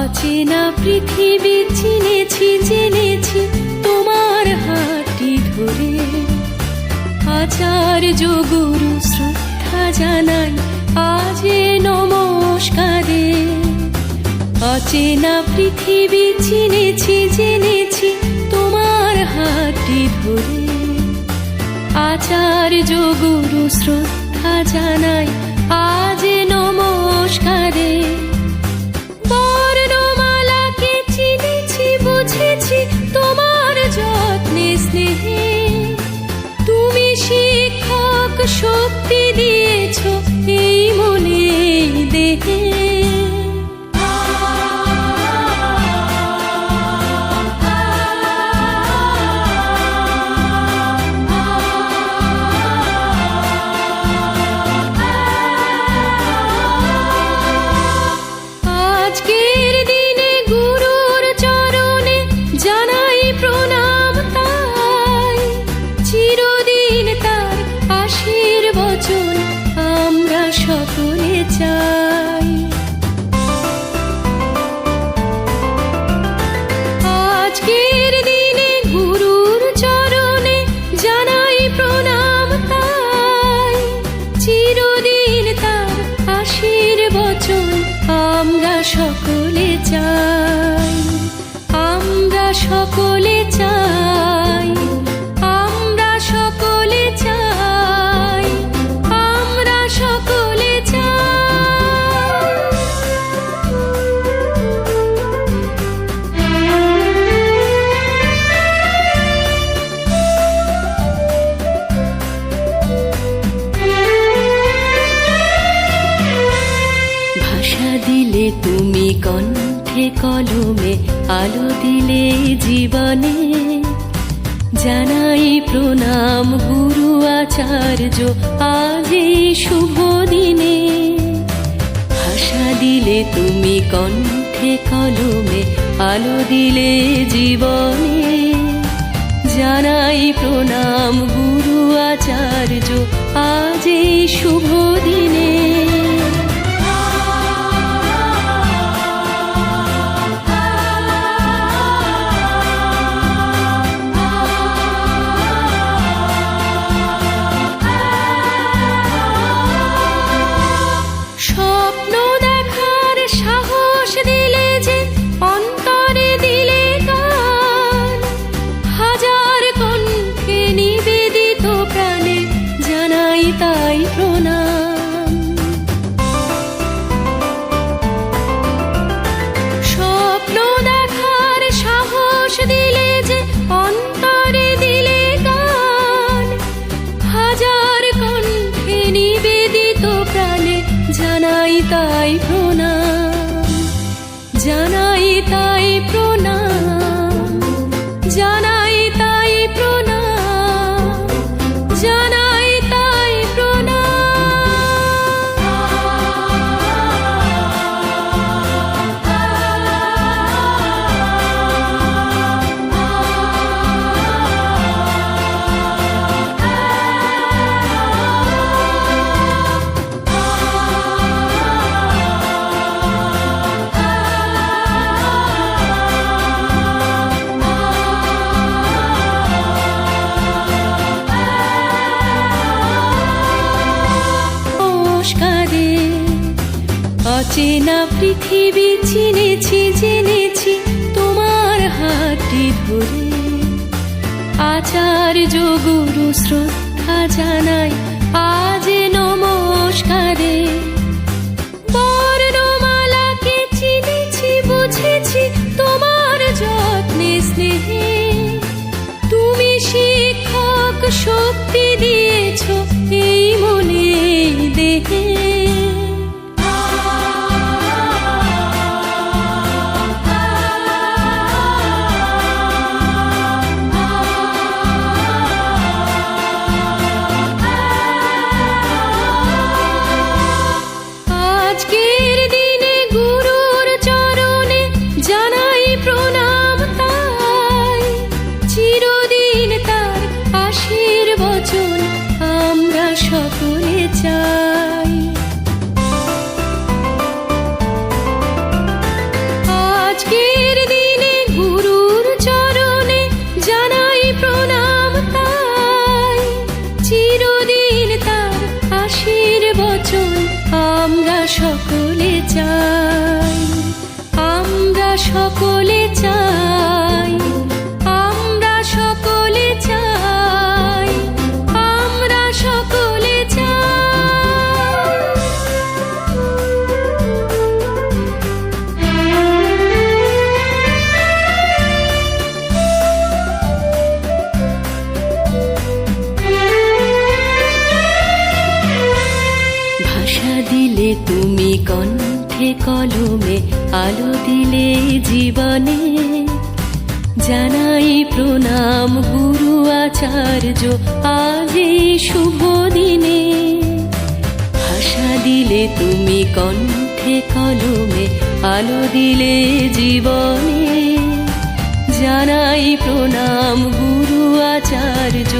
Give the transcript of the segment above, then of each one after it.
অচেনা পৃথিবী চিনেছি জেনেছি তোমার হাতটি ধরে। আচার্য গুরু শ্রদ্ধা জানাই আজে নমস্কারে। অচেনা পৃথিবী চিনেছি জেনেছি তোমার হাতটি ধরে। আচার্য গুরু শ্রদ্ধা জানাই আজে নমস্কারে। বর্ণমালাকে চিনেছি বুঝেছি তোমার যত্নে স্নেহে। তুমি শিক্ষক শক্তি দিয়েছ এই মনে এই দেহে। আজকের দিনে গুরুর চরণে জানাই প্রণাম তাই। চিরদিন তার আশীর্বচন আমরা সকলে চাই। আজকের দিনে গুরুর চরণে জানাই প্রণাম তাই। চিরদিন তার আশীর্বচন আমরা সকলে চাই। আমরা সকলে চাই। আমরা সকলে চাই। আমরা সকলে ভাষা দিলে তুমি কণ্ঠে কলমে আলো দিলে জীবনে। জানাই প্রণাম গুরু আচার্য আজ এই শুভ দিনে। ভাষা দিলে তুমি কণ্ঠে কলমে আলো দিলে জীবনে। জানাই প্রণাম গুরু আচার্য আজ এই শুভ দিনে। স্বপ্ন দেখার সাহস দিলে যে অন্তরে দিলে গান। হাজার কণ্ঠে নিবেদিত প্রাণে জানাই তাই প্রণাম। স্বপ্ন দেখার সাহস দিলে যে অন্তরে দিলে গান। হাজার কণ্ঠে নিবেদিত প্রাণে জানাই তাই প্রণাম। জানাই তাই প্রণাম। জানাই তাই প্রণাম। জানাই তাই নমস্কারে। অচেনা পৃথিবী চিনেছি জেনেছি তোমার হাতটি ধরে। আচার্য গুরু শ্রদ্ধা জানাই আজে নমস্কারে। বর্ণমালাকে চিনেছি বুঝেছি তোমার যত্নে স্নেহে। তুমি শিক্ষক শক্তি দিয়েছ এই মনে এই দেহে। আজকের দিনে গুরুর চরণে জানাই প্রণাম তাই। চিরদিন তার আশীর্বচন আমরা সকলে চাই। সকলে চাই, আমরা সকলে চাই, আমরা সকলে চাই। ভাষা দিলে তুমি কণ্ঠে কলমে, আলো দিলে জীবনে, জানাই প্রণাম গুরু আচার্য আজ এই শুভ দিনে। ভাষা দিলে তুমি কণ্ঠে কলমে, আলো দিলে জীবনে, জানাই প্রণাম গুরু আচার্য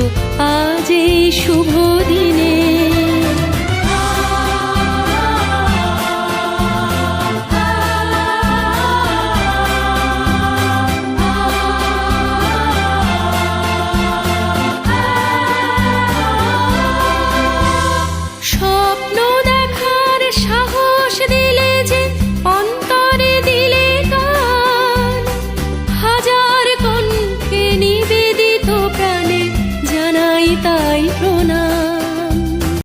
আজ এই শুভ দিনে।